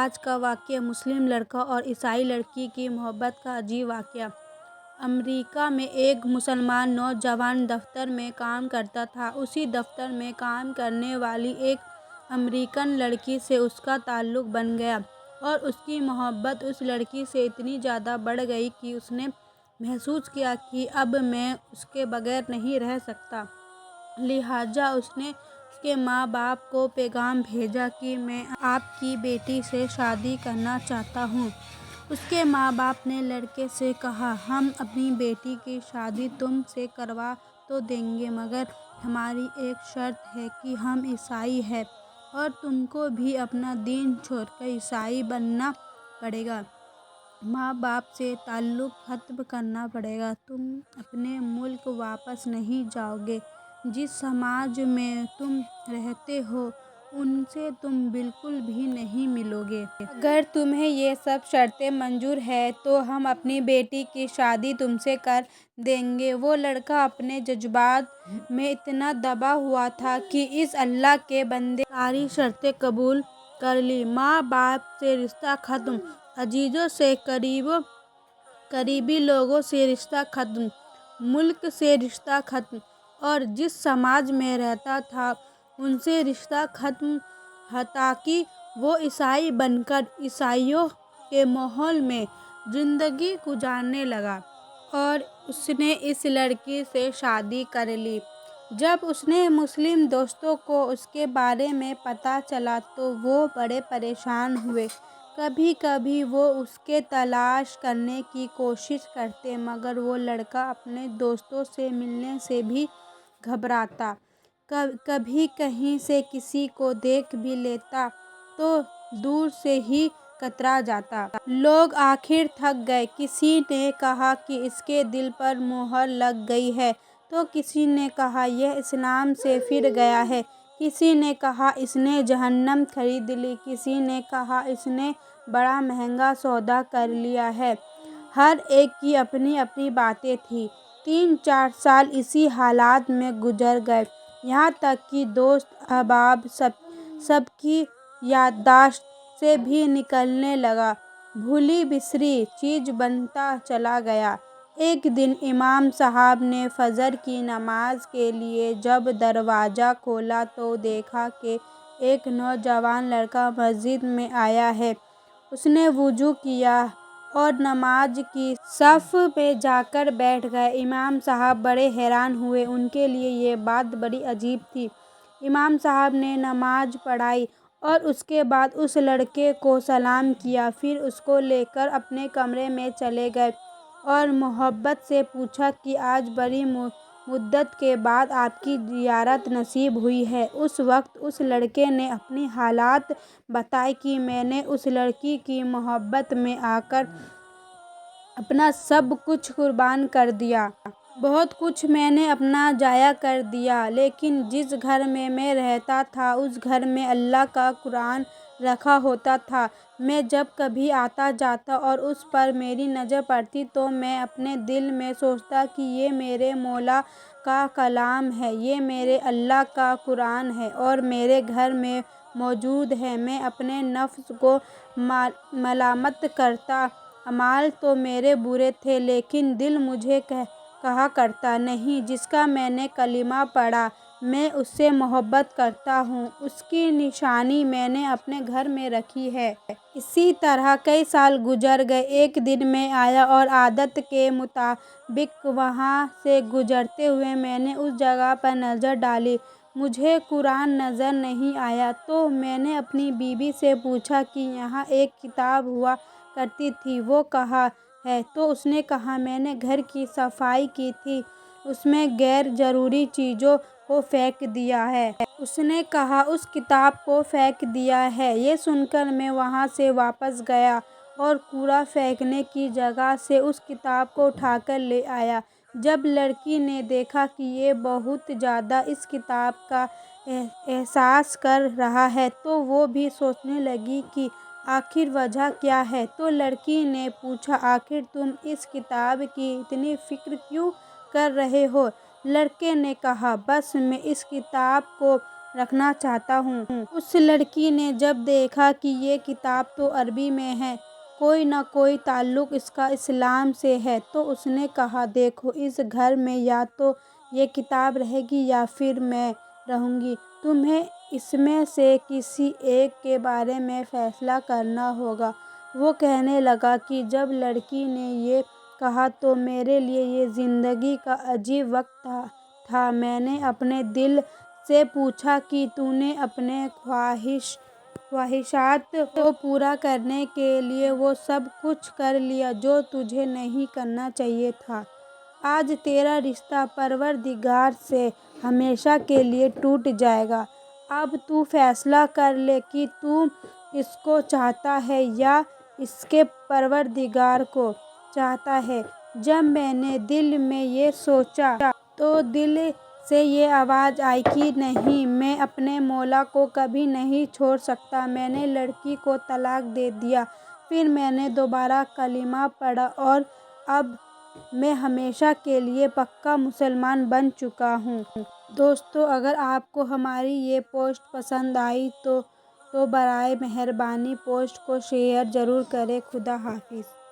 آج کا واقعہ مسلم لڑکا اور عیسائی لڑکی کی محبت کا عجیب واقعہ۔ امریکا میں ایک مسلمان نوجوان دفتر میں کام کرتا تھا۔ اسی دفتر میں کام کرنے والی ایک امریکن لڑکی سے اس کا تعلق بن گیا اور اس کی محبت اس لڑکی سے اتنی زیادہ بڑھ گئی کہ اس نے محسوس کیا کہ اب میں اس کے بغیر نہیں رہ سکتا۔ لہٰذا اس نے اس کے ماں باپ کو پیغام بھیجا کہ میں آپ کی بیٹی سے شادی کرنا چاہتا ہوں۔ اس کے ماں باپ نے لڑکے سے کہا، ہم اپنی بیٹی کی شادی تم سے کروا تو دیں گے مگر ہماری ایک شرط ہے کہ ہم عیسائی ہیں اور تم کو بھی اپنا دین چھوڑ کر عیسائی بننا پڑے گا۔ ماں باپ سے تعلق ختم کرنا پڑے گا۔ تم اپنے ملک واپس نہیں جاؤ گے۔ جس سماج میں تم رہتے ہو ان سے تم بالکل بھی نہیں ملو گے۔ اگر تمہیں یہ سب شرطیں منظور ہیں تو ہم اپنی بیٹی کی شادی تم سے کر دیں گے۔ وہ لڑکا اپنے جذبات میں اتنا دبا ہوا تھا کہ اس اللہ کے بندے نے ساری شرطیں قبول کر لیں۔ ماں باپ سے رشتہ ختم، عزیزوں سے قریبی لوگوں سے رشتہ ختم، ملک سے رشتہ ختم اور جس سماج میں رہتا تھا ان سے رشتہ ختم، حتیٰ کہ وہ عیسائی بن کر عیسائیوں کے ماحول میں زندگی گزارنے لگا اور اس نے اس لڑکی سے شادی کر لی۔ جب اس کے مسلم دوستوں کو اس کے بارے میں پتہ چلا تو وہ بڑے پریشان ہوئے۔ کبھی کبھی وہ اس کی تلاش کرنے کی کوشش کرتے مگر وہ لڑکا اپنے دوستوں سے ملنے سے بھی گھبراتا۔ کبھی کہیں سے کسی کو دیکھ بھی لیتا تو دور سے ہی کترا جاتا۔ لوگ آخر تھک گئے۔ کسی نے کہا کہ اس کے دل پر مہر لگ گئی ہے تو کسی نے کہا یہ اسلام سے پھر گیا ہے، کسی نے کہا اس نے جہنم خرید لی، کسی نے کہا اس نے بڑا مہنگا سودا کر لیا ہے۔ ہر ایک کی اپنی اپنی باتیں تھیں۔ 3-4 سال اسی حالات میں گزر گئے، یہاں تک کہ دوست احباب سب کی یادداشت سے بھی نکلنے لگا، بھولی بسری چیز بنتا چلا گیا۔ ایک دن امام صاحب نے فجر کی نماز کے لیے جب دروازہ کھولا تو دیکھا کہ ایک نوجوان لڑکا مسجد میں آیا ہے۔ اس نے وضو کیا اور نماز کی صف میں جا کر بیٹھ گیا۔ امام صاحب بڑے حیران ہوئے، ان کے لیے یہ بات بڑی عجیب تھی۔ امام صاحب نے نماز پڑھی اور اس کے بعد اس لڑکے کو سلام کیا، پھر اس کو لے کر اپنے کمرے میں چلے گئے اور محبت سے پوچھا کہ آج بڑی مدت کے بعد آپ کی زیارت نصیب ہوئی ہے۔ اس وقت اس لڑکے نے اپنی حالت بتائی کہ میں نے اس لڑکی کی محبت میں آ کر اپنا سب کچھ قربان کر دیا۔ بہت کچھ میں نے اپنا ضائع کر دیا، لیکن جس گھر میں رہتا تھا اس گھر میں اللہ کا قرآن رکھا ہوتا تھا۔ میں جب کبھی آتا جاتا اور اس پر میری نظر پڑتی تو میں اپنے دل میں سوچتا کہ یہ میرے مولا کا کلام ہے، یہ میرے اللہ کا قرآن ہے اور میرے گھر میں موجود ہے۔ میں اپنے نفس کو ملامت کرتا، اعمال تو میرے برے تھے لیکن دل مجھے کہا کرتا، نہیں، جس کا میں نے کلمہ پڑھا میں اس سے محبت کرتا ہوں، اس کی نشانی میں نے اپنے گھر میں رکھی ہے۔ اسی طرح کئی سال گزر گئے۔ ایک دن میں آیا اور عادت کے مطابق وہاں سے گزرتے ہوئے میں نے اس جگہ پر نظر ڈالی، مجھے قرآن نظر نہیں آیا۔ تو میں نے اپنی بیوی سے پوچھا کہ یہاں ایک کتاب ہوا کرتی تھی، وہ کہاں ہے؟ تو اس نے کہا میں نے گھر کی صفائی کی تھی، اس میں غیر ضروری چیزوں کو پھینک دیا ہے۔ اس نے کہا اس کتاب کو پھینک دیا ہے؟ یہ سن کر میں وہاں سے واپس گیا اور کوڑا پھینکنے کی جگہ سے اس کتاب کو اٹھا کر لے آیا۔ جب لڑکی نے دیکھا کہ یہ بہت زیادہ اس کتاب کا احساس کر رہا ہے تو وہ بھی سوچنے لگی کہ آخر وجہ کیا ہے۔ تو لڑکی نے پوچھا آخر تم اس کتاب کی اتنی فکر کیوں کر رہے ہو؟ لڑکے نے کہا بس میں اس کتاب کو رکھنا چاہتا ہوں۔ اس لڑکی نے جب دیکھا کہ یہ کتاب تو عربی میں ہے، کوئی نہ کوئی تعلق اس کا اسلام سے ہے، تو اس نے کہا، دیکھو، اس گھر میں یا تو یہ کتاب رہے گی یا پھر میں رہوں گی۔ تمہیں اس میں سے کسی ایک کے بارے میں فیصلہ کرنا ہوگا۔ وہ کہنے لگا کہ جب لڑکی نے یہ کہا تو میرے لیے یہ زندگی کا عجیب وقت تھا۔ میں نے اپنے دل سے پوچھا کہ تو نے اپنے خواہشات کو پورا کرنے کے لیے وہ سب کچھ کر لیا جو تجھے نہیں کرنا چاہیے تھا۔ آج تیرا رشتہ پروردگار سے ہمیشہ کے لیے ٹوٹ جائے گا۔ اب تو فیصلہ کر لے کہ تو اس کو چاہتا ہے یا اس کے پروردگار کو چاہتا ہے۔ جب میں نے دل میں یہ سوچا تو دل سے یہ آواز آئی کہ نہیں، میں اپنے مولا کو کبھی نہیں چھوڑ سکتا۔ میں نے لڑکی کو طلاق دے دیا۔ پھر میں نے دوبارہ کلمہ پڑھا اور اب میں ہمیشہ کے لیے پکا مسلمان بن چکا ہوں۔ دوستو، اگر آپ کو ہماری یہ پوسٹ پسند آئی تو برائے مہربانی پوسٹ کو شیئر ضرور کریں۔ خدا حافظ۔